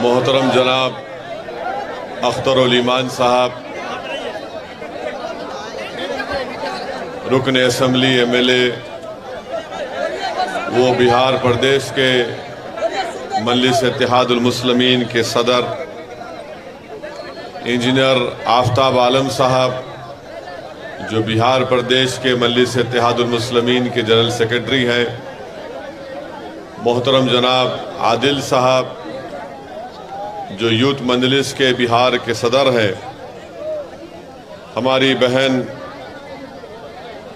मोहतरम जनाब अख्तर ईमान साहब, रुकन असम्बली MLA, वो बिहार प्रदेश के मजलिस इत्तेहादुल मुस्लिमीन के सदर इंजीनियर आफ्ताब आलम साहब, जो बिहार प्रदेश के मजलिस इत्तेहादुल मुस्लिमीन के जनरल सेक्रेटरी हैं, मोहतरम जनाब आदिल साहब, जो यूथ मजलिस के बिहार के सदर हैं, हमारी बहन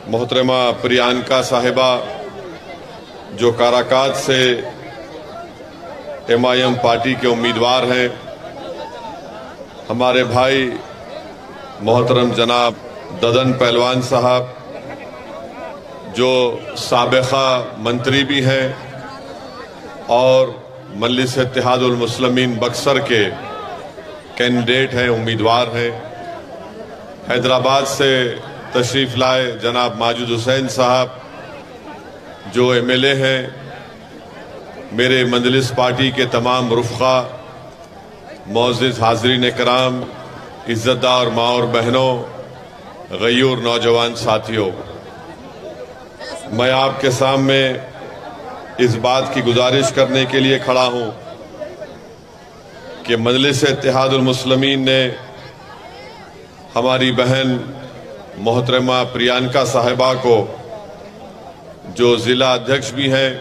मोहतरमा प्रियंका साहिबा, जो काराकाट से MIM पार्टी के उम्मीदवार हैं, हमारे भाई मोहतरम जनाब ददन पहलवान साहब, जो साबिक़ा मंत्री भी हैं और मजलिस इत्तेहादुल मुस्लिमीन बक्सर के कैंडिडेट हैं, उम्मीदवार हैं। हैदराबाद से तशरीफ़ लाए जनाब माजिद हुसैन साहब, जो MLA हैं। मेरे मजलिस पार्टी के तमाम रुफ़क़ा, मोअज़्ज़िज़ हाज़रीन कराम, इज़्ज़तदार माँ और बहनों, गयूर नौजवान साथियों, मैं आपके सामने इस बात की गुजारिश करने के लिए खड़ा हूँ कि मजलिस इत्तेहादुल मुस्लिमीन ने हमारी बहन मोहतरमा प्रियंका साहिबा को, जो ज़िला अध्यक्ष भी हैं,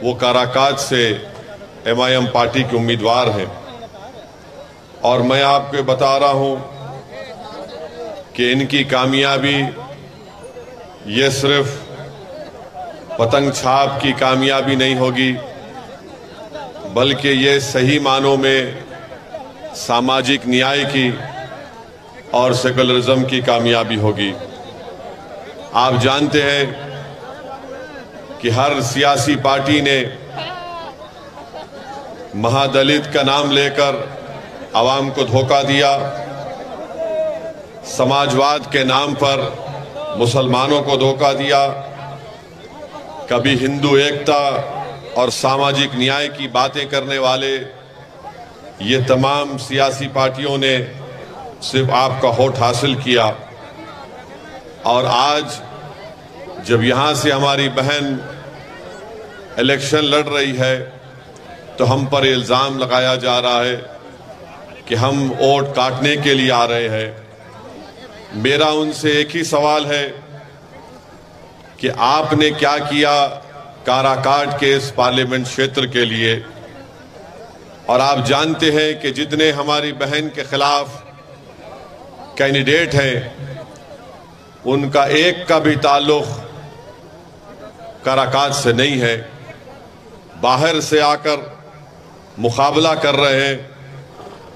वो काराकाट से MIM पार्टी के उम्मीदवार हैं। और मैं आपको बता रहा हूँ कि इनकी कामयाबी ये सिर्फ पतंग छाप की कामयाबी नहीं होगी, बल्कि ये सही मानों में सामाजिक न्याय की और सेकुलरिज्म की कामयाबी होगी। आप जानते हैं कि हर सियासी पार्टी ने महादलित का नाम लेकर आवाम को धोखा दिया, समाजवाद के नाम पर मुसलमानों को धोखा दिया, कभी हिंदू एकता और सामाजिक न्याय की बातें करने वाले ये तमाम सियासी पार्टियों ने सिर्फ आपका वोट हासिल किया। और आज जब यहाँ से हमारी बहन इलेक्शन लड़ रही है, तो हम पर इल्ज़ाम लगाया जा रहा है कि हम वोट काटने के लिए आ रहे हैं। मेरा उनसे एक ही सवाल है कि आपने क्या किया काराकाट के इस पार्लियामेंट क्षेत्र के लिए। और आप जानते हैं कि जितने हमारी बहन के खिलाफ कैंडिडेट हैं, उनका एक का भी ताल्लुक काराकाट से नहीं है। बाहर से आकर मुकाबला कर रहे हैं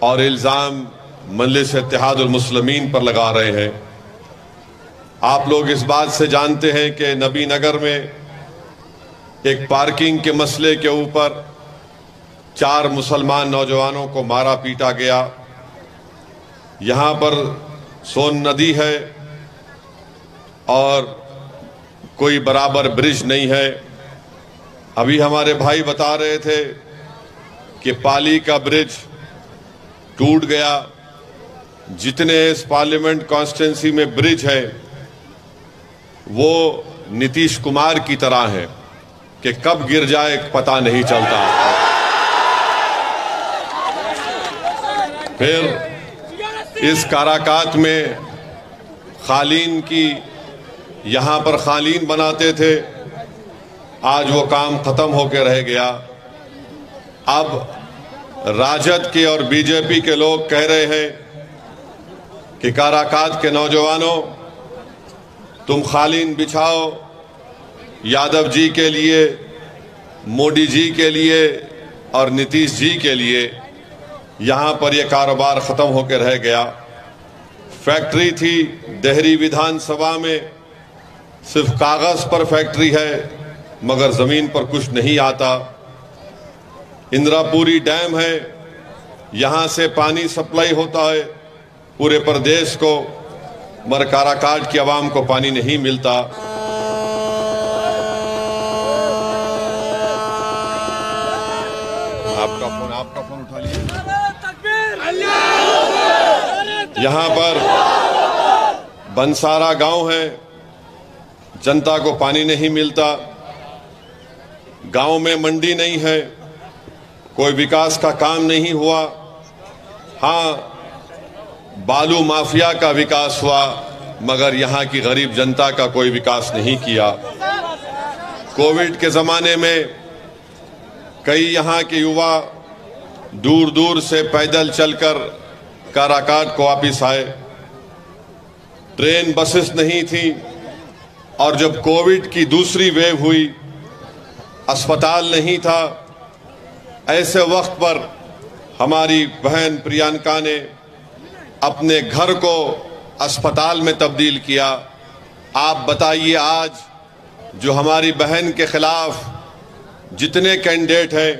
और इल्ज़ाम मजलिस इत्तेहादुल मुस्लिमीन पर लगा रहे हैं। आप लोग इस बात से जानते हैं कि नबी नगर में एक पार्किंग के मसले के ऊपर 4 मुसलमान नौजवानों को मारा पीटा गया। यहाँ पर सोन नदी है और कोई बराबर ब्रिज नहीं है। अभी हमारे भाई बता रहे थे कि पाली का ब्रिज टूट गया। जितने इस पार्लियामेंट कॉन्स्टिट्यूंसी में ब्रिज है, वो नीतीश कुमार की तरह है कि कब गिर जाए पता नहीं चलता। फिर इस काराकाट में कालीन की, यहाँ पर कालीन बनाते थे, आज वो काम खत्म होकर रह गया। अब राजद के और बीजेपी के लोग कह रहे हैं कि काराकाट के नौजवानों, तुम कालीन बिछाओ, यादव जी के लिए, मोदी जी के लिए और नीतीश जी के लिए। यहाँ पर यह कारोबार ख़त्म होकर रह गया। फैक्ट्री थी देहरी विधानसभा में, सिर्फ कागज़ पर फैक्ट्री है, मगर ज़मीन पर कुछ नहीं आता। इंद्रापुरी डैम है, यहाँ से पानी सप्लाई होता है पूरे प्रदेश को, मगर काराकाट की आवाम को पानी नहीं मिलता। आपका फोन आप आपका फोन उठा लिया। यहाँ पर बंसारा गांव है, जनता को पानी नहीं मिलता, गांव में मंडी नहीं है, कोई विकास का काम नहीं हुआ। हाँ, बालू माफिया का विकास हुआ, मगर यहाँ की गरीब जनता का कोई विकास नहीं किया। कोविड के ज़माने में कई यहाँ के युवा दूर दूर से पैदल चलकर काराकाट को वापिस आए। ट्रेन बसेस नहीं थी, और जब कोविड की दूसरी वेव हुई, अस्पताल नहीं था। ऐसे वक्त पर हमारी बहन प्रियंका ने अपने घर को अस्पताल में तब्दील किया। आप बताइए, आज जो हमारी बहन के खिलाफ जितने कैंडिडेट हैं,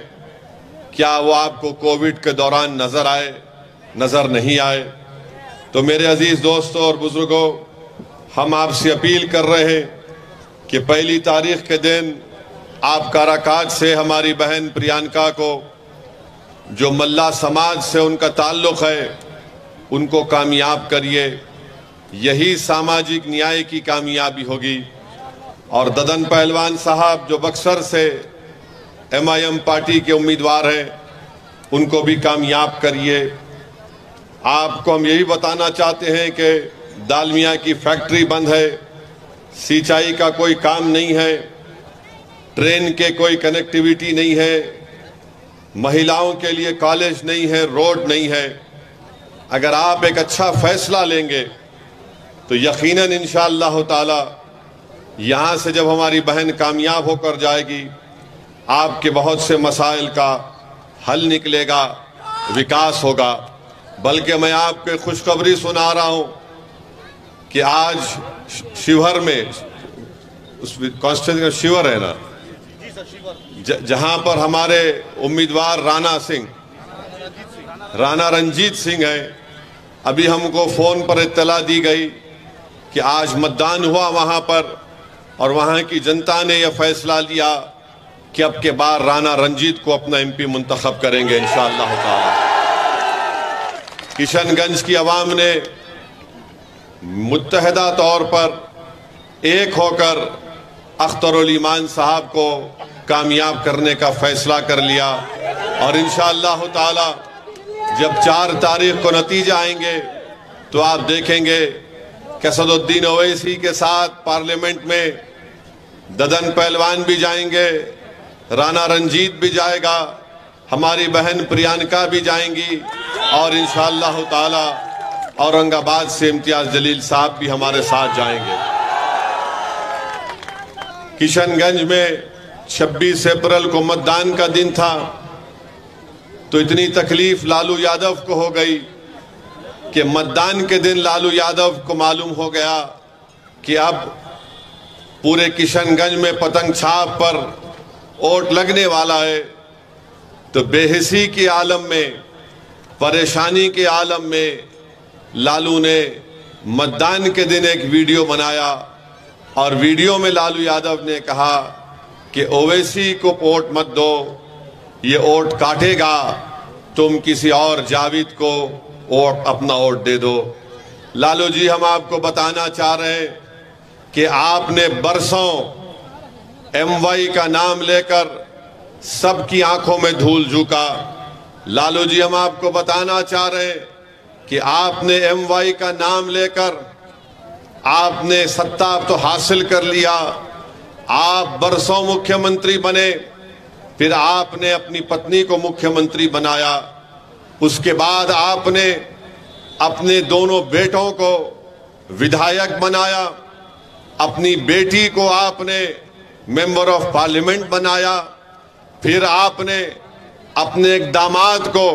क्या वो आपको कोविड के दौरान नजर आए? नजर नहीं आए। तो मेरे अजीज दोस्तों और बुजुर्गों, हम आपसे अपील कर रहे हैं कि 1 तारीख के दिन आप काराकाट से हमारी बहन प्रियंका को, जो मल्ला समाज से उनका ताल्लुक है, उनको कामयाब करिए। यही सामाजिक न्याय की कामयाबी होगी। और ददन पहलवान साहब जो बक्सर से MIM पार्टी के उम्मीदवार हैं, उनको भी कामयाब करिए। आपको हम यही बताना चाहते हैं कि दालमिया की फैक्ट्री बंद है, सिंचाई का कोई काम नहीं है, ट्रेन के कोई कनेक्टिविटी नहीं है, महिलाओं के लिए कॉलेज नहीं है, रोड नहीं है। अगर आप एक अच्छा फैसला लेंगे तो यकीनन इंशाअल्लाह ताला यहाँ से जब हमारी बहन कामयाब होकर जाएगी, आपके बहुत से मसाइल का हल निकलेगा, विकास होगा। बल्कि मैं आपको खुशखबरी सुना रहा हूँ कि आज शिवहर में, उस कॉन्स्टिट्यूंसी शिवहर है ना, जहां पर हमारे उम्मीदवार राणा रंजीत सिंह है, अभी हमको फोन पर इत्तला दी गई कि आज मतदान हुआ वहां पर, और वहां की जनता ने यह फैसला लिया कि अब के बार राणा रंजीत को अपना MP मुंतखब करेंगे इंशाअल्लाह ताला। किशनगंज की आवाम ने मुत्तहदा तौर पर एक होकर अख्तरुल ईमान साहब को कामयाब करने का फैसला कर लिया। और इंशाअल्लाह ताला जब 4 तारीख को नतीजा आएंगे तो आप देखेंगे कि असदुद्दीन ओवैसी के साथ पार्लियामेंट में ददन पहलवान भी जाएंगे, राणा रंजीत भी जाएगा, हमारी बहन प्रियंका भी जाएंगी, और इंशाअल्लाह ताला औरंगाबाद से इम्तियाज जलील साहब भी हमारे साथ जाएंगे। किशनगंज में 26 अप्रैल को मतदान का दिन था, तो इतनी तकलीफ लालू यादव को हो गई कि मतदान के दिन लालू यादव को मालूम हो गया कि अब पूरे किशनगंज में पतंग छाप पर वोट लगने वाला है। तो बेहिसी के आलम में, परेशानी के आलम में लालू ने मतदान के दिन एक वीडियो बनाया, और वीडियो में लालू यादव ने कहा कि ओवैसी को वोट मत दो, ये वोट काटेगा, तुम किसी और जावेद को वोट, अपना वोट दे दो। लालू जी, हम आपको बताना चाह रहे हैं कि आपने बरसों MY का नाम लेकर सबकी आंखों में धूल झोंका। लालू जी, हम आपको बताना चाह रहे हैं कि आपने MY का नाम लेकर आपने सत्ता तो हासिल कर लिया, आप बरसों मुख्यमंत्री बने, फिर आपने अपनी पत्नी को मुख्यमंत्री बनाया, उसके बाद आपने अपने दोनों बेटों को विधायक बनाया, अपनी बेटी को आपने मेंबर ऑफ पार्लियामेंट बनाया, फिर आपने अपने एक दामाद को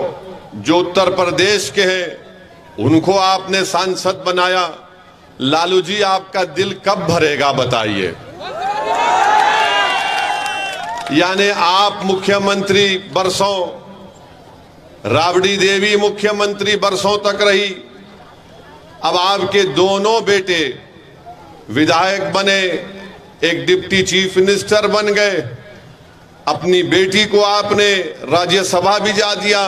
जो उत्तर प्रदेश के हैं उनको आपने सांसद बनाया। लालू जी, आपका दिल कब भरेगा बताइए। यानी आप मुख्यमंत्री बरसों, राबड़ी देवी मुख्यमंत्री बरसों तक रही, अब आपके दोनों बेटे विधायक बने, एक डिप्टी चीफ मिनिस्टर बन गए, अपनी बेटी को आपने राज्यसभा भिजा दिया,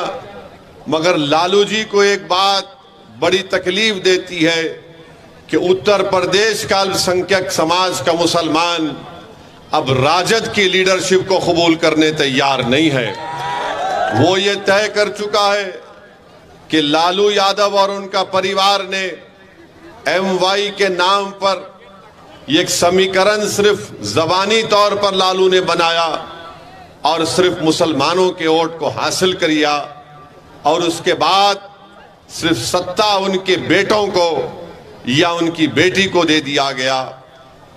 मगर लालू जी को एक बात बड़ी तकलीफ देती है कि उत्तर प्रदेश का अल्पसंख्यक समाज का मुसलमान अब राजद की लीडरशिप को कबूल करने तैयार नहीं है। वो ये तय कर चुका है कि लालू यादव और उनका परिवार ने MY के नाम पर एक समीकरण सिर्फ जबानी तौर पर लालू ने बनाया और सिर्फ मुसलमानों के वोट को हासिल किया और उसके बाद सिर्फ सत्ता उनके बेटों को या उनकी बेटी को दे दिया गया।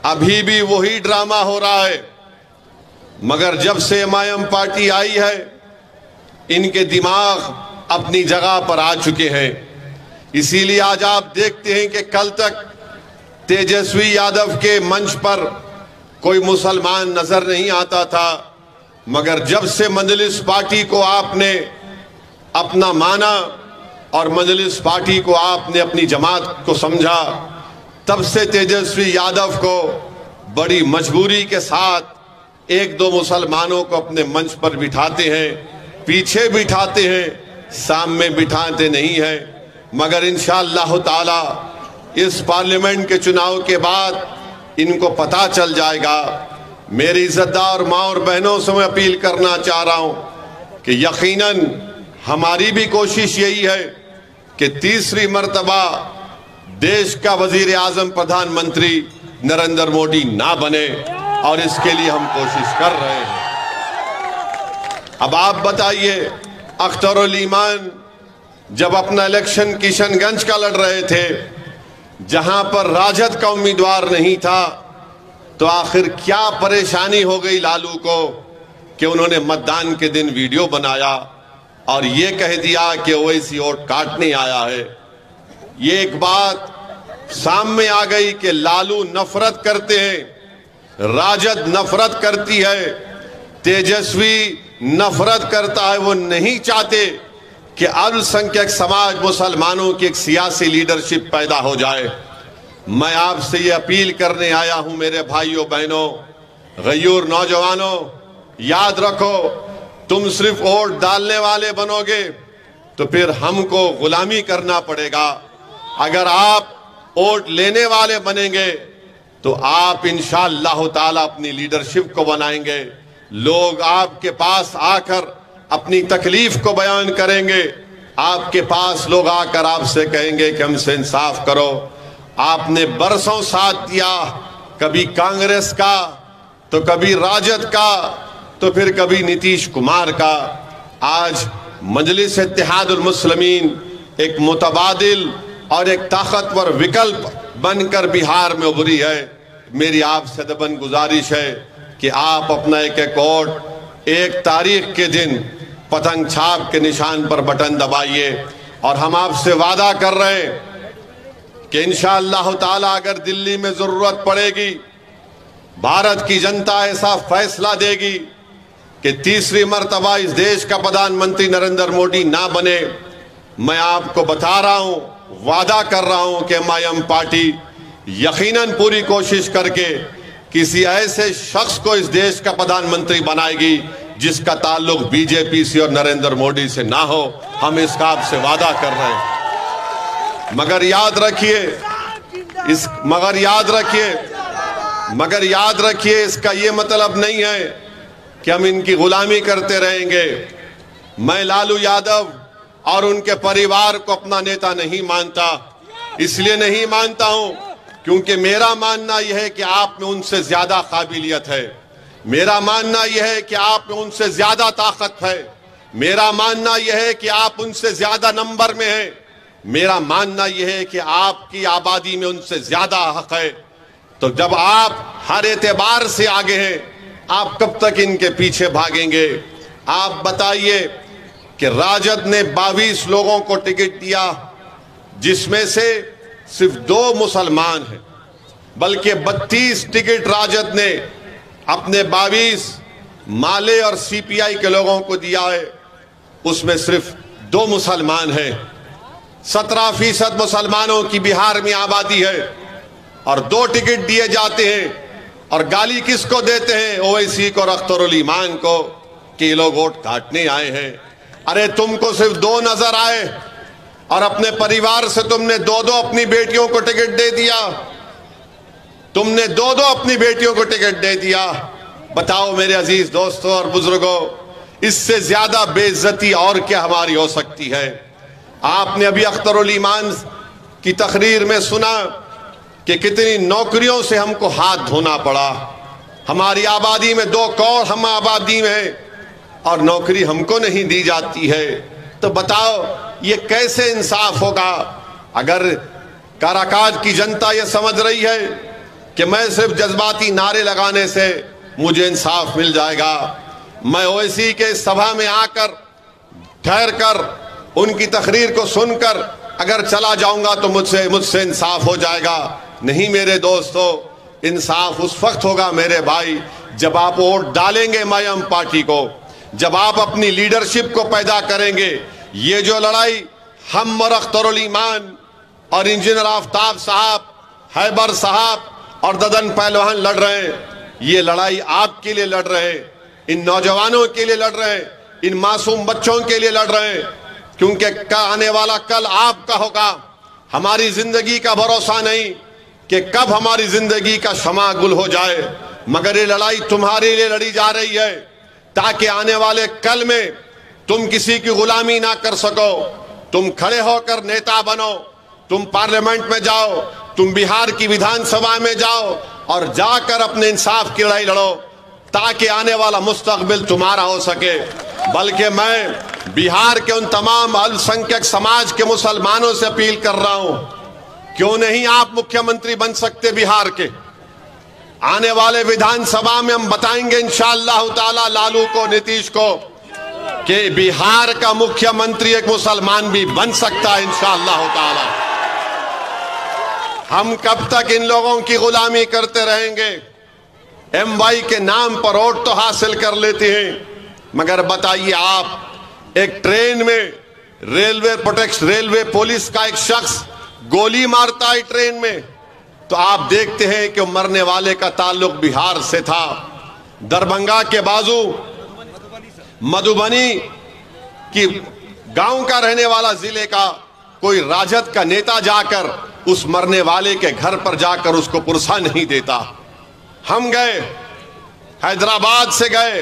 अभी भी वही ड्रामा हो रहा है, मगर जब से MIM पार्टी आई है इनके दिमाग अपनी जगह पर आ चुके हैं। इसीलिए आज आप देखते हैं कि कल तक तेजस्वी यादव के मंच पर कोई मुसलमान नजर नहीं आता था, मगर जब से मजलिस पार्टी को आपने अपना माना और मजलिस पार्टी को आपने अपनी जमात को समझा, तब से तेजस्वी यादव को बड़ी मजबूरी के साथ एक दो मुसलमानों को अपने मंच पर बिठाते हैं, पीछे बिठाते हैं, सामने बिठाते नहीं हैं। मगर इंशाअल्लाह ताला इस पार्लियामेंट के चुनाव के बाद इनको पता चल जाएगा। मेरी इज्जतदार माँ और बहनों से मैं अपील करना चाह रहा हूं कि यकीनन हमारी भी कोशिश यही है कि तीसरी मर्तबा देश का वजीर आजम प्रधानमंत्री नरेंद्र मोदी ना बने, और इसके लिए हम कोशिश कर रहे हैं। अब आप बताइए, अख्तरुल ईमान जब अपना इलेक्शन किशनगंज का लड़ रहे थे, जहां पर राजद का उम्मीदवार नहीं था, तो आखिर क्या परेशानी हो गई लालू को कि उन्होंने मतदान के दिन वीडियो बनाया और ये कह दिया कि ओवैसी वोट काटने आया है। ये एक बात सामने आ गई कि लालू नफरत करते हैं, राजद नफरत करती है, तेजस्वी नफरत करता है। वो नहीं चाहते कि अल्पसंख्यक समाज मुसलमानों की एक सियासी लीडरशिप पैदा हो जाए। मैं आपसे ये अपील करने आया हूं मेरे भाइयों बहनों, गयूर नौजवानों, याद रखो, तुम सिर्फ वोट डालने वाले बनोगे तो फिर हमको गुलामी करना पड़ेगा। अगर आप वोट लेने वाले बनेंगे तो आप इंशाअल्लाह ताला अपनी लीडरशिप को बनाएंगे। लोग आपके पास आकर अपनी तकलीफ को बयान करेंगे, आपके पास लोग आकर आपसे कहेंगे कि हमसे इंसाफ करो। आपने बरसों साथ दिया, कभी कांग्रेस का तो कभी राजद का तो फिर कभी नीतीश कुमार का। आज मजलिस इत्तेहादुल मुस्लिमीन एक मुतबादिल और एक ताकतवर विकल्प बनकर बिहार में उभरी है। मेरी आपसे दबन गुजारिश है कि आप अपना एक एक वोट 1 तारीख के दिन पतंग छाप के निशान पर बटन दबाइए, और हम आपसे वादा कर रहे हैं कि इंशाअल्लाह ताला अगर दिल्ली में जरूरत पड़ेगी, भारत की जनता ऐसा फैसला देगी कि तीसरी मर्तबा इस देश का प्रधानमंत्री नरेंद्र मोदी ना बने, मैं आपको बता रहा हूं, वादा कर रहा हूं कि MIM पार्टी यकीनन पूरी कोशिश करके किसी ऐसे शख्स को इस देश का प्रधानमंत्री बनाएगी जिसका ताल्लुक बीजेपी से और नरेंद्र मोदी से ना हो। हम इसका आपसे वादा कर रहे हैं। मगर याद रखिए इसका ये मतलब नहीं है कि हम इनकी गुलामी करते रहेंगे। मैं लालू यादव और उनके परिवार को अपना नेता नहीं मानता। इसलिए नहीं मानता हूं क्योंकि मेरा मानना यह है कि आप में उनसे ज्यादा काबिलियत है, मेरा मानना यह है कि आप में उनसे ज्यादा ताकत है, मेरा मानना यह है कि आप उनसे ज्यादा नंबर में हैं, मेरा मानना यह है कि आपकी आबादी में उनसे ज्यादा हक है। तो जब आप हर एतबार से आगे हैं, आप कब तक इनके पीछे भागेंगे? आप बताइए कि राजद ने 22 लोगों को टिकट दिया, जिसमें से सिर्फ 2 मुसलमान हैं, बल्कि 32 टिकट राजद ने अपने 22 माले और CPI के लोगों को दिया है, उसमें सिर्फ 2 मुसलमान हैं। 17% मुसलमानों की बिहार में आबादी है और 2 टिकट दिए जाते हैं और गाली किसको देते हैं? ओवैसी को और अख्तरुल ईमान को कि ये लोग वोट काटने आए हैं। अरे तुमको सिर्फ 2 नजर आए और अपने परिवार से तुमने 2-2 अपनी बेटियों को टिकट दे दिया। तुमने 2-2 अपनी बेटियों को टिकट दे दिया। बताओ मेरे अजीज दोस्तों और बुजुर्गों, इससे ज्यादा बेइज्जती और क्या हमारी हो सकती है? आपने अभी अख्तरुल ईमान की तकरीर में सुना कि कितनी नौकरियों से हमको हाथ धोना पड़ा। हमारी आबादी में 2 करोड़ हम आबादी में और नौकरी हमको नहीं दी जाती है। तो बताओ ये कैसे इंसाफ होगा? अगर काराकाज की जनता ये समझ रही है कि मैं सिर्फ जज्बाती नारे लगाने से मुझे इंसाफ मिल जाएगा, मैं ओवैसी के सभा में आकर ठहर कर उनकी तकरीर को सुनकर अगर चला जाऊंगा तो मुझसे इंसाफ हो जाएगा। नहीं मेरे दोस्तों, इंसाफ उस वक्त होगा मेरे भाई जब आप वोट डालेंगे मयम पार्टी को, जब आप अपनी लीडरशिप को पैदा करेंगे। ये जो लड़ाई हम और अख्तरुल ईमान और इंजीनियर आफ्ताब साहब, हैबर साहब और ददन पहलवान लड़ रहे हैं, ये लड़ाई आपके लिए लड़ रहे हैं, इन नौजवानों के लिए लड़ रहे हैं, इन मासूम बच्चों के लिए लड़ रहे हैं, क्योंकि आने वाला कल आपका होगा। हमारी जिंदगी का भरोसा नहीं कि कब हमारी जिंदगी का शमा गुल हो जाए, मगर ये लड़ाई तुम्हारे लिए लड़ी जा रही है ताकि आने वाले कल में तुम किसी की गुलामी ना कर सको। तुम खड़े होकर नेता बनो, तुम पार्लियामेंट में जाओ, तुम बिहार की विधानसभा में जाओ और जाकर अपने इंसाफ की लड़ाई लड़ो ताकि आने वाला मुस्तकबिल तुम्हारा हो सके। बल्कि मैं बिहार के उन तमाम अल्पसंख्यक समाज के मुसलमानों से अपील कर रहा हूं, क्यों नहीं आप मुख्यमंत्री बन सकते बिहार के? आने वाले विधानसभा में हम बताएंगे इंशाअल्लाह ताला लालू को, नीतीश को, कि बिहार का मुख्यमंत्री एक मुसलमान भी बन सकता है इंशाअल्लाह ताला। हम कब तक इन लोगों की गुलामी करते रहेंगे? MY के नाम पर वोट तो हासिल कर लेते हैं, मगर बताइए आप, एक ट्रेन में रेलवे पुलिस का एक शख्स गोली मारता है ट्रेन में, तो आप देखते हैं कि मरने वाले का ताल्लुक बिहार से था। दरभंगा के बाजू मधुबनी की गांव का रहने वाला जिले का कोई राजद का नेता जाकर उस मरने वाले के घर पर जाकर उसको पुरसा नहीं देता। हम गए, हैदराबाद से गए,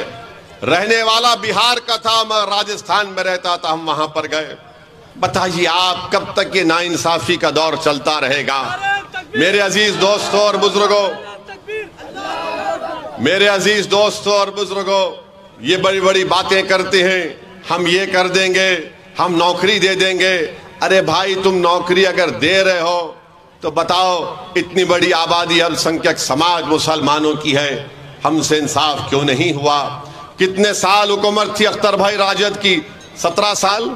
रहने वाला बिहार का था, मैं राजस्थान में रहता था, हम वहां पर गए। बताइए आप, कब तक ये नाइंसाफी का दौर चलता रहेगा? मेरे अजीज दोस्तों और बुजुर्गों, मेरे अजीज दोस्तों और बुजुर्गों, ये बड़ी बड़ी बातें करते हैं, हम ये कर देंगे, हम नौकरी दे देंगे। अरे भाई, तुम नौकरी अगर दे रहे हो तो बताओ, इतनी बड़ी आबादी अल्पसंख्यक समाज मुसलमानों की है, हमसे इंसाफ क्यों नहीं हुआ? कितने साल हुकूमत थी अख्तर भाई राजद की? 17 साल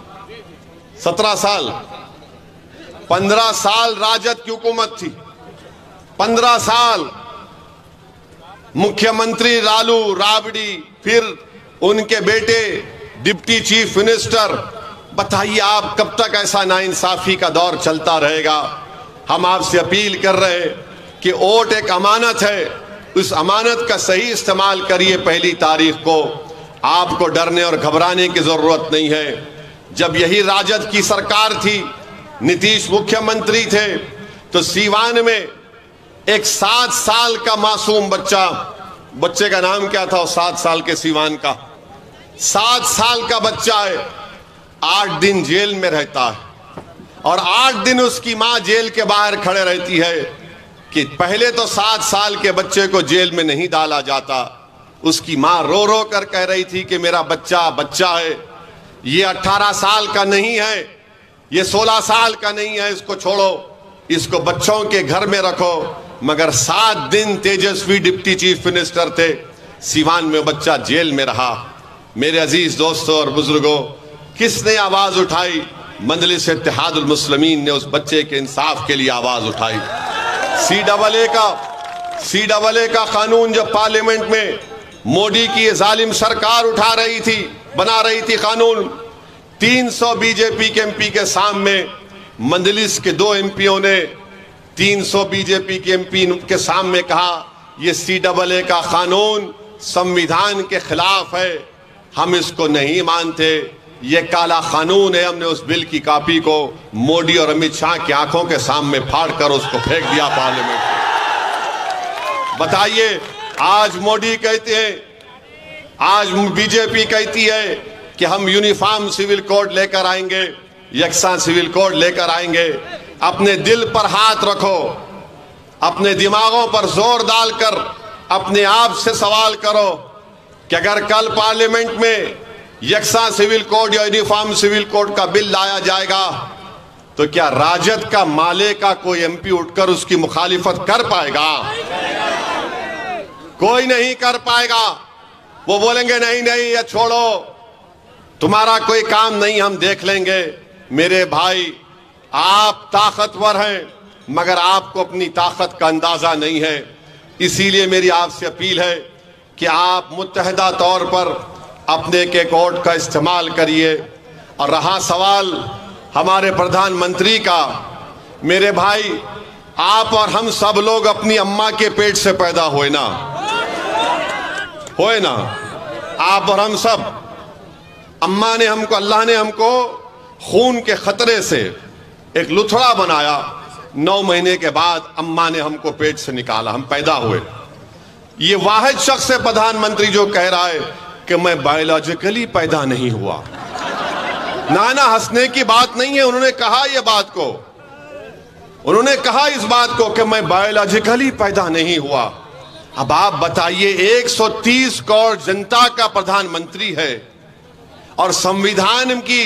15 साल राजद की हुकूमत थी। 15 साल मुख्यमंत्री लालू राबड़ी, फिर उनके बेटे डिप्टी चीफ मिनिस्टर। बताइए आप, कब तक ऐसा नाइंसाफी का दौर चलता रहेगा? हम आपसे अपील कर रहे हैं कि वोट एक अमानत है, उस अमानत का सही इस्तेमाल करिए। 1 तारीख को आपको डरने और घबराने की जरूरत नहीं है। जब यही राजद की सरकार थी, नीतीश मुख्यमंत्री थे, तो सीवान में एक 7 साल का मासूम बच्चे का नाम क्या था? 7 साल के सीवान का 7 साल का बच्चा है, 8 दिन जेल में रहता है और 8 दिन उसकी मां जेल के बाहर खड़े रहती है कि पहले तो 7 साल के बच्चे को जेल में नहीं डाला जाता। उसकी मां रो रो कर कह रही थी कि मेरा बच्चा बच्चा है, ये 18 साल का नहीं है, ये 16 साल का नहीं है, इसको छोड़ो, इसको बच्चों के घर में रखो। मगर 7 दिन तेजस्वी डिप्टी चीफ मिनिस्टर थे, सीवान में बच्चा जेल में रहा। मेरे अजीज दोस्तों और बुजुर्गों, किसने आवाज उठाई? मजलिस इत्तेहादुल मुस्लिमीन ने उस बच्चे के इंसाफ के लिए आवाज उठाई। CAA का कानून जब पार्लियामेंट में मोदी की जालिम सरकार उठा रही थी, बना रही थी कानून, 300 बीजेपी के MP के सामने मजलिस के 2 MPओं ने 300 बीजेपी के MP के सामने कहा ये CAA का कानून संविधान के खिलाफ है, हम इसको नहीं मानते, ये काला कानून है। हमने उस बिल की कॉपी को मोदी और अमित शाह की आंखों के सामने फाड़कर उसको फेंक दिया पार्लियामेंट में। बताइए, आज मोदी कहते हैं, आज बीजेपी कहती है कि हम यूनिफॉर्म सिविल कोड लेकर आएंगे, यकसा सिविल कोड लेकर आएंगे। अपने दिल पर हाथ रखो, अपने दिमागों पर जोर डालकर अपने आप से सवाल करो कि अगर कल पार्लियामेंट में यकसा सिविल कोड या यूनिफॉर्म सिविल कोड का बिल लाया जाएगा तो क्या राजद का माले का कोई MP उठकर उसकी मुखालिफत कर पाएगा? कोई नहीं कर पाएगा। वो बोलेंगे नहीं नहीं, ये छोड़ो, तुम्हारा कोई काम नहीं, हम देख लेंगे। मेरे भाई, आप ताकतवर हैं मगर आपको अपनी ताकत का अंदाजा नहीं है। इसीलिए मेरी आपसे अपील है कि आप मुत्तहदा तौर पर अपने के कोड का इस्तेमाल करिए। और रहा सवाल हमारे प्रधानमंत्री का, मेरे भाई, आप और हम सब लोग अपनी अम्मा के पेट से पैदा हुए ना, आप और हम सब। अम्मा ने हमको, अल्लाह ने हमको खून के खतरे से एक लुथड़ा बनाया। 9 महीने के बाद अम्मा ने हमको पेट से निकाला, हम पैदा हुए। ये वाहिद शख्स है प्रधानमंत्री जो कह रहा है कि मैं बायोलॉजिकली पैदा नहीं हुआ। ना, हंसने की बात नहीं है। उन्होंने कहा ये बात को, उन्होंने कहा इस बात को कि मैं बायोलॉजिकली पैदा नहीं हुआ। अब आप बताइए, 130 करोड़ जनता का प्रधानमंत्री है और संविधान की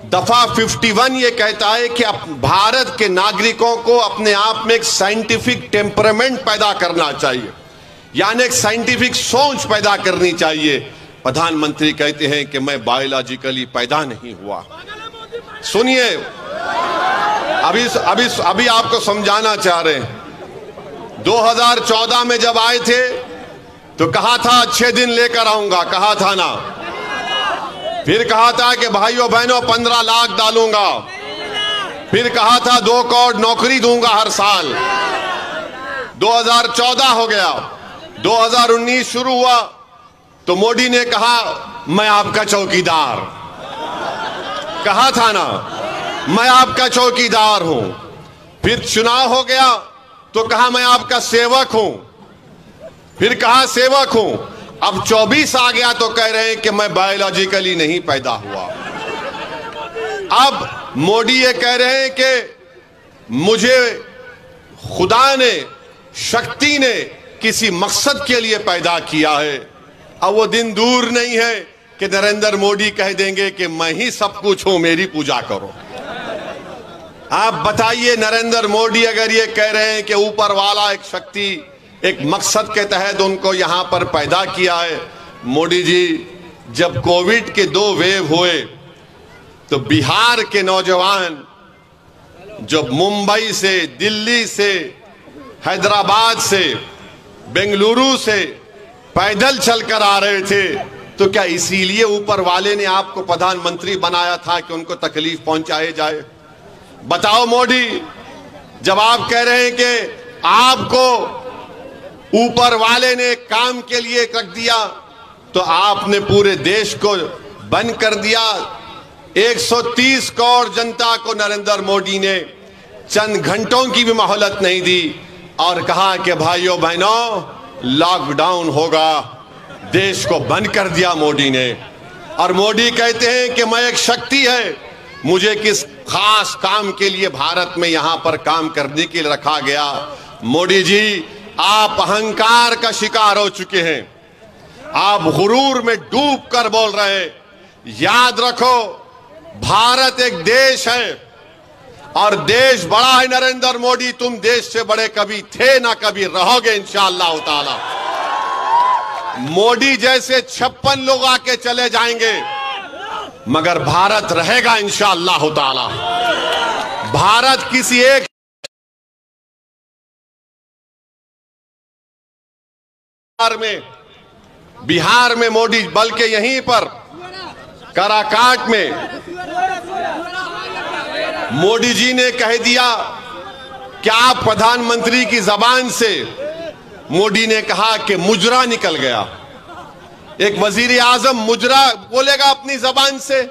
दफा 51 ये कहता है कि भारत के नागरिकों को अपने आप में एक साइंटिफिक टेम्परामेंट पैदा करना चाहिए, यानी एक साइंटिफिक सोच पैदा करनी चाहिए। प्रधानमंत्री कहते हैं कि मैं बायोलॉजिकली पैदा नहीं हुआ। सुनिए, अभी आपको समझाना चाह रहे हैं। 2014 में जब आए थे तो कहा था अच्छे दिन लेकर आऊंगा, कहा था ना। फिर कहा था कि भाइयों बहनों 15 लाख डालूंगा। फिर कहा था 2 करोड़ नौकरी दूंगा हर साल। 2014 हो गया, 2019 शुरू हुआ तो मोदी ने कहा मैं आपका चौकीदार, कहा था ना, मैं आपका चौकीदार हूं। फिर चुनाव हो गया तो कहा मैं आपका सेवक हूं, फिर कहा सेवक हूं। अब 24 आ गया तो कह रहे हैं कि मैं बायोलॉजिकली नहीं पैदा हुआ। अब मोदी ये कह रहे हैं कि मुझे खुदा ने, शक्ति ने किसी मकसद के लिए पैदा किया है। अब वो दिन दूर नहीं है कि नरेंद्र मोदी कह देंगे कि मैं ही सब कुछ हूं, मेरी पूजा करो। आप बताइए, नरेंद्र मोदी अगर ये कह रहे हैं कि ऊपर वाला एक शक्ति, एक मकसद के तहत उनको यहां पर पैदा किया है। मोदी जी, जब कोविड के 2 वेव हुए तो बिहार के नौजवान जो मुंबई से, दिल्ली से, हैदराबाद से, बेंगलुरु से पैदल चलकर आ रहे थे, तो क्या इसीलिए ऊपर वाले ने आपको प्रधानमंत्री बनाया था कि उनको तकलीफ पहुंचाए जाए? बताओ मोदी, जब आप कह रहे हैं कि आपको ऊपर वाले ने काम के लिए रख दिया, तो आपने पूरे देश को बंद कर दिया। 130 करोड़ जनता को नरेंद्र मोदी ने चंद घंटों की भी मोहलत नहीं दी और कहा कि भाइयों बहनों लॉकडाउन होगा। देश को बंद कर दिया मोदी ने। और मोदी कहते हैं कि मैं एक शक्ति है, मुझे किस खास काम के लिए भारत में यहां पर काम करने के लिए रखा गया। मोदी जी, आप अहंकार का शिकार हो चुके हैं, आप गुरूर में डूब कर बोल रहे हैं। याद रखो, भारत एक देश है और देश बड़ा है। नरेंद्र मोदी, तुम देश से बड़े कभी थे ना कभी रहोगे इंशाअल्लाह ताला। मोदी जैसे 56 लोग आके चले जाएंगे मगर भारत रहेगा इंशाअल्लाह ताला। भारत किसी एक बिहार में मोदी, बल्कि यहीं पर काराकाट में मोदी जी ने कह दिया कि आप प्रधानमंत्री की जबान से मोदी ने कहा कि मुजरा निकल गया। एक वजीर आजम मुजरा बोलेगा अपनी जबान से?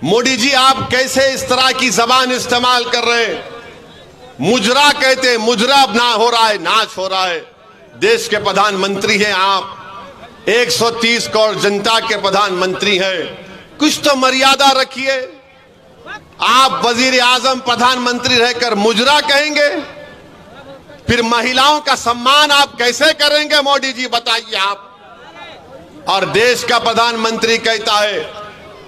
मोदी जी, आप कैसे इस तरह की जबान इस्तेमाल कर रहे हैं? मुजरा कहते हैं, मुजरा ना हो रहा है, नाच हो रहा है। देश के प्रधानमंत्री हैं आप, 130 करोड़ जनता के प्रधानमंत्री हैं, कुछ तो मर्यादा रखिए। आप वजीर आजम प्रधानमंत्री रहकर मुजरा कहेंगे? फिर महिलाओं का सम्मान आप कैसे करेंगे मोदी जी, बताइए आप। और देश का प्रधानमंत्री कहता है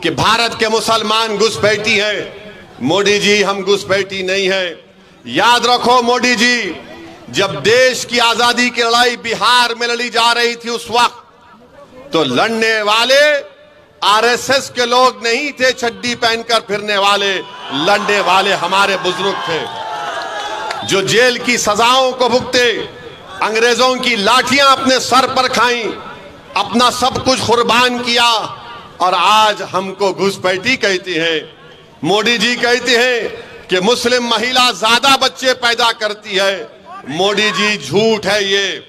कि भारत के मुसलमान घुसपैठी हैं। मोदी जी, हम घुसपैठी नहीं है। याद रखो मोदी जी, जब देश की आजादी की लड़ाई बिहार में लड़ी जा रही थी उस वक्त तो लड़ने वाले आरएसएस के लोग नहीं थे, चड्डी पहनकर फिरने वाले। लड़ने वाले हमारे बुजुर्ग थे जो जेल की सजाओं को भुगते, अंग्रेजों की लाठियां अपने सर पर खाई, अपना सब कुछ कुर्बान किया, और आज हमको घुसपैठी कहती है। मोदी जी कहते हैं कि मुस्लिम महिला ज्यादा बच्चे पैदा करती है। मोदी जी, झूठ है ये।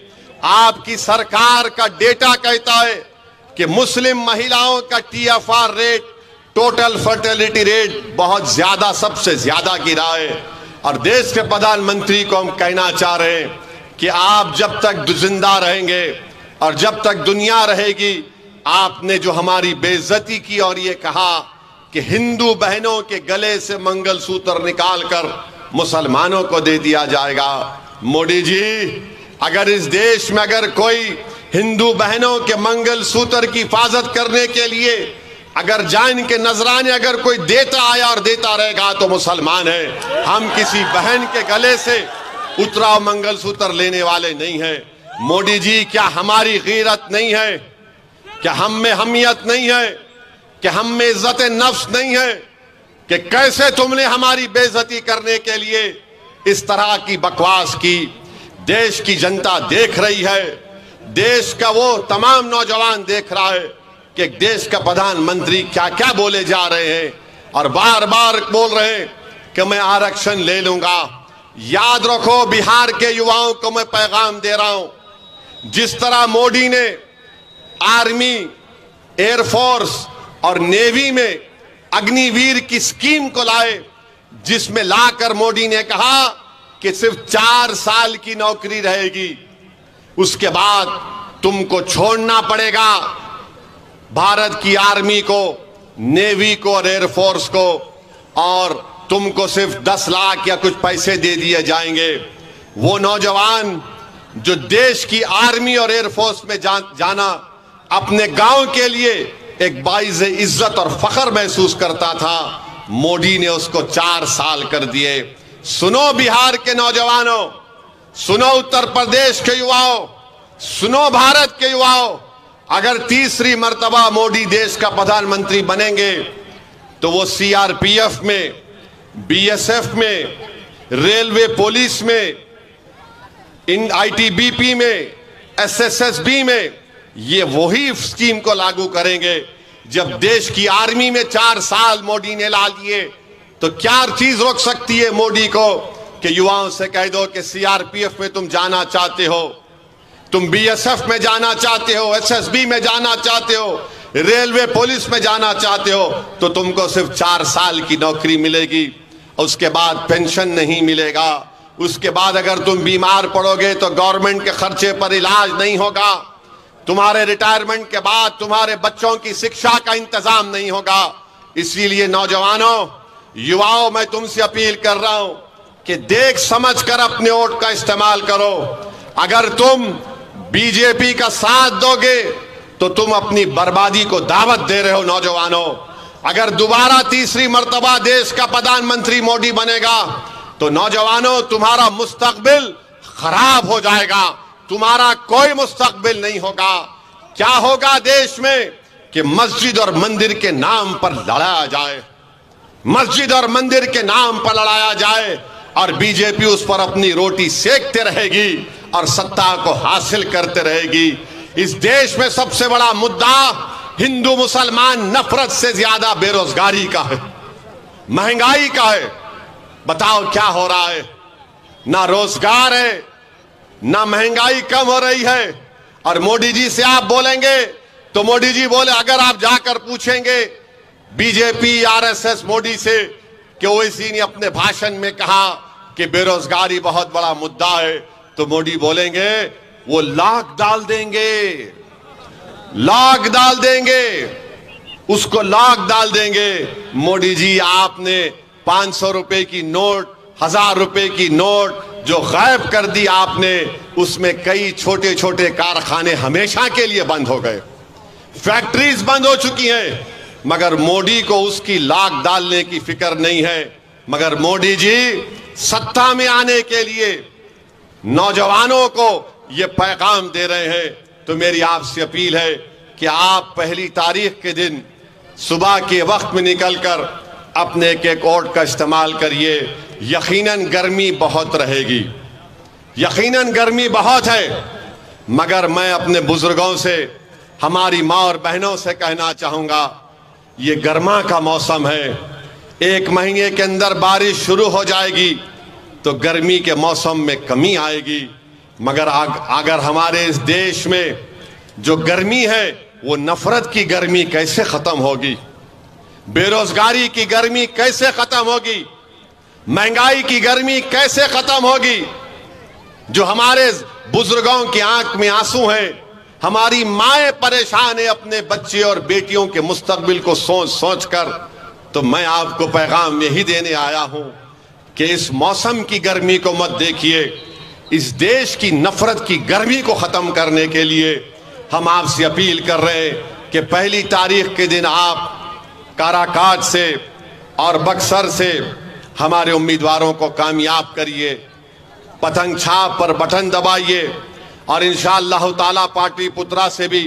आपकी सरकार का डेटा कहता है कि मुस्लिम महिलाओं का TFR rate, total fertility rate, बहुत ज्यादा, सबसे ज्यादा गिरा है। और देश के प्रधानमंत्री को हम कहना चाह रहे हैं कि आप जब तक जिंदा रहेंगे और जब तक दुनिया रहेगी, आपने जो हमारी बेइज्जती की और ये कहा कि हिंदू बहनों के गले से मंगलसूत्र निकालकर मुसलमानों को दे दिया जाएगा। मोदी जी, अगर इस देश में अगर कोई हिंदू बहनों के मंगलसूत्र की हिफाजत करने के लिए अगर जान के नजराने अगर कोई देता आया और देता रहेगा तो मुसलमान है। हम किसी बहन के गले से उतरा मंगलसूत्र लेने वाले नहीं हैं। मोदी जी, क्या हमारी गीरत नहीं है? क्या हम में हमियत नहीं है? क्या हम में इज्जत नफ्स नहीं है कि कैसे तुमने हमारी बेइज्जती करने के लिए इस तरह की बकवास की? देश की जनता देख रही है, देश का वो तमाम नौजवान देख रहा है कि देश का प्रधानमंत्री क्या क्या बोले जा रहे हैं और बार बार बोल रहे हैं कि मैं आरक्षण ले लूंगा। याद रखो, बिहार के युवाओं को मैं पैगाम दे रहा हूं, जिस तरह मोदी ने आर्मी, एयरफोर्स और नेवी में अग्निवीर की स्कीम को लाए, जिसमें लाकर मोदी ने कहा कि सिर्फ 4 साल की नौकरी रहेगी, उसके बाद तुमको छोड़ना पड़ेगा भारत की आर्मी को, नेवी को और एयरफोर्स को, और तुमको सिर्फ 10 लाख या कुछ पैसे दे दिए जाएंगे। वो नौजवान जो देश की आर्मी और एयरफोर्स में जाना अपने गांव के लिए एक बाइज़ इज्जत और फख्र महसूस करता था, मोदी ने उसको 4 साल कर दिए। सुनो बिहार के नौजवानों, सुनो उत्तर प्रदेश के युवाओं, सुनो भारत के युवाओं, अगर तीसरी मर्तबा मोदी देश का प्रधानमंत्री बनेंगे तो वो CRPF में, BSF में, रेलवे पुलिस में, ITBP में, SSSB में ये वही स्कीम को लागू करेंगे। जब देश की आर्मी में 4 साल मोदी ने ला लिए तो क्या चीज रोक सकती है मोदी को कि युवाओं से कह दो कि CRPF में तुम जाना चाहते हो, तुम BSF में जाना चाहते हो, SSB में जाना चाहते हो, रेलवे पुलिस में जाना चाहते हो, तो तुमको सिर्फ 4 साल की नौकरी मिलेगी, उसके बाद पेंशन नहीं मिलेगा, उसके बाद अगर तुम बीमार पड़ोगे तो गवर्नमेंट के खर्चे पर इलाज नहीं होगा, तुम्हारे रिटायरमेंट के बाद तुम्हारे बच्चों की शिक्षा का इंतजाम नहीं होगा। इसीलिए नौजवानों, युवाओं, मैं तुमसे अपील कर रहा हूं कि देख समझ कर अपने वोट का इस्तेमाल करो। अगर तुम बीजेपी का साथ दोगे तो तुम अपनी बर्बादी को दावत दे रहे हो। नौजवानों, अगर दोबारा तीसरी मर्तबा देश का प्रधानमंत्री मोदी बनेगा तो नौजवानों, तुम्हारा मुस्तकबिल खराब हो जाएगा, तुम्हारा कोई मुस्तकबिल नहीं होगा। क्या होगा देश में कि मस्जिद और मंदिर के नाम पर लड़ाया जाए, मस्जिद और मंदिर के नाम पर लड़ाया जाए और बीजेपी उस पर अपनी रोटी सेकते रहेगी और सत्ता को हासिल करते रहेगी। इस देश में सबसे बड़ा मुद्दा हिंदू मुसलमान नफरत से ज्यादा बेरोजगारी का है, महंगाई का है। बताओ क्या हो रहा है? ना रोजगार है, ना महंगाई कम हो रही है। और मोदी जी से आप बोलेंगे तो मोदी जी बोले, अगर आप जाकर पूछेंगे बीजेपी आरएसएस मोदी से कि ओवैसी ने अपने भाषण में कहा कि बेरोजगारी बहुत बड़ा मुद्दा है, तो मोदी बोलेंगे वो लाख डाल देंगे, लाख डाल देंगे, उसको लाख डाल देंगे। मोदी जी आपने 500 रुपए की नोट, 1000 रुपए की नोट जो गायब कर दी आपने, उसमें कई छोटे छोटे कारखाने हमेशा के लिए बंद हो गए, फैक्ट्रीज बंद हो चुकी हैं, मगर मोदी को उसकी लाख डालने की फिक्र नहीं है। मगर मोदी जी सत्ता में आने के लिए नौजवानों को ये पैगाम दे रहे हैं। तो मेरी आपसे अपील है कि आप पहली तारीख के दिन सुबह के वक्त में निकलकर अपने एक वोट का इस्तेमाल करिए। यकीनन गर्मी बहुत रहेगी, यकीनन गर्मी बहुत है, मगर मैं अपने बुजुर्गों से, हमारी माँ और बहनों से कहना चाहूंगा, ये गर्मा का मौसम है, 1 महीने के अंदर बारिश शुरू हो जाएगी तो गर्मी के मौसम में कमी आएगी। मगर अगर हमारे इस देश में जो गर्मी है वो नफरत की गर्मी कैसे खत्म होगी, बेरोजगारी की गर्मी कैसे खत्म होगी, महंगाई की गर्मी कैसे खत्म होगी। जो हमारे बुजुर्गों की आंख में आंसू हैं, हमारी माएं परेशान है अपने बच्चे और बेटियों के मुस्तकबिल को सोच सोच कर। तो मैं आपको पैगाम यही देने आया हूं कि इस मौसम की गर्मी को मत देखिए, इस देश की नफरत की गर्मी को खत्म करने के लिए हम आपसे अपील कर रहे हैं कि पहली तारीख के दिन आप काराकाट से और बक्सर से हमारे उम्मीदवारों को कामयाब करिए, पतंग छाप पर बटन दबाइए और इंशाअल्लाह ताला पाटलिपुत्रा से भी,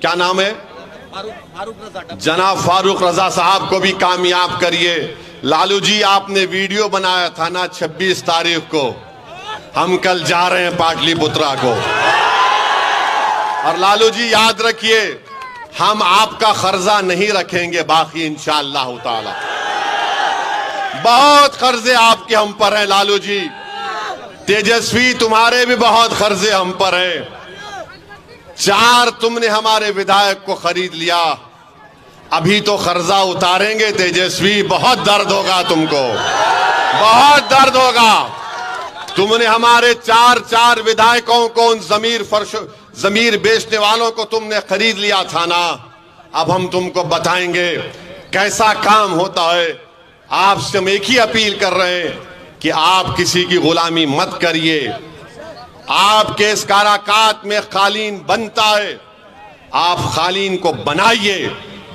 क्या नाम है, जनाब फारूक रजा साहब को भी कामयाब करिए। लालू जी आपने वीडियो बनाया था ना 26 तारीख को, हम कल जा रहे हैं पाटलिपुत्रा को। और लालू जी याद रखिए, हम आपका कर्जा नहीं रखेंगे बाकी इंशाअल्लाह ताला। बहुत कर्जे आपके हम पर हैं लालू जी, तेजस्वी तुम्हारे भी बहुत कर्जे हम पर हैं। 4 तुमने हमारे विधायक को खरीद लिया, अभी तो कर्जा उतारेंगे तेजस्वी, बहुत दर्द होगा तुमको, बहुत दर्द होगा। तुमने हमारे 4 विधायकों को, उन जमीर बेचने वालों को तुमने खरीद लिया था ना। अब हम तुमको बताएंगे कैसा काम होता है। आपसे हम एक ही अपील कर रहे हैं कि आप किसी की गुलामी मत करिए। आपके इस काराकाट में कालीन बनता है, आप कालीन को बनाइए,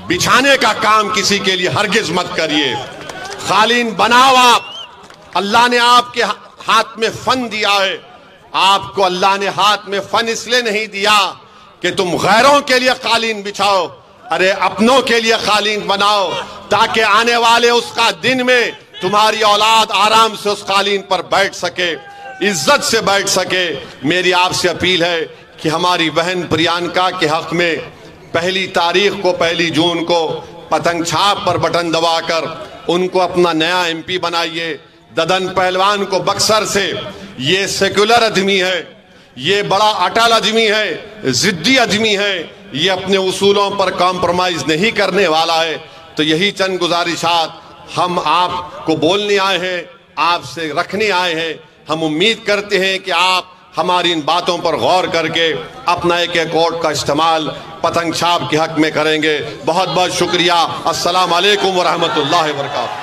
बिछाने का काम किसी के लिए हरगिज मत करिए। कालीन बनाओ आप, अल्लाह ने आपके हाथ में फन दिया है। आपको अल्लाह ने हाथ में फन इसलिए नहीं दिया कि तुम गैरों के लिए कालीन बिछाओ, अरे अपनों के लिए कालीन बनाओ, ताकि आने वाले उसका दिन में तुम्हारी औलाद आराम से उस कालीन पर बैठ सके, इज्जत से बैठ सके। मेरी आपसे अपील है कि हमारी बहन प्रियंका के हक में पहली तारीख को, 1 जून को पतंग छाप पर बटन दबाकर उनको अपना नया MP बनाइए। ददन पहलवान को बक्सर से, ये सेक्युलर आदमी है, ये बड़ा अटल आदमी है, जिद्दी आदमी है, ये अपने उसूलों पर कॉम्प्रोमाइज नहीं करने वाला है। तो यही चंद गुजारिशात हम आपको बोलने आए हैं, आपसे रखने आए हैं। हम उम्मीद करते हैं कि आप हमारी इन बातों पर गौर करके अपना एक वोट का इस्तेमाल पतंग छाप के हक में करेंगे। बहुत बहुत शुक्रिया। अस्सलाम वालेकुम व रहमतुल्लाहि व बरकातहू।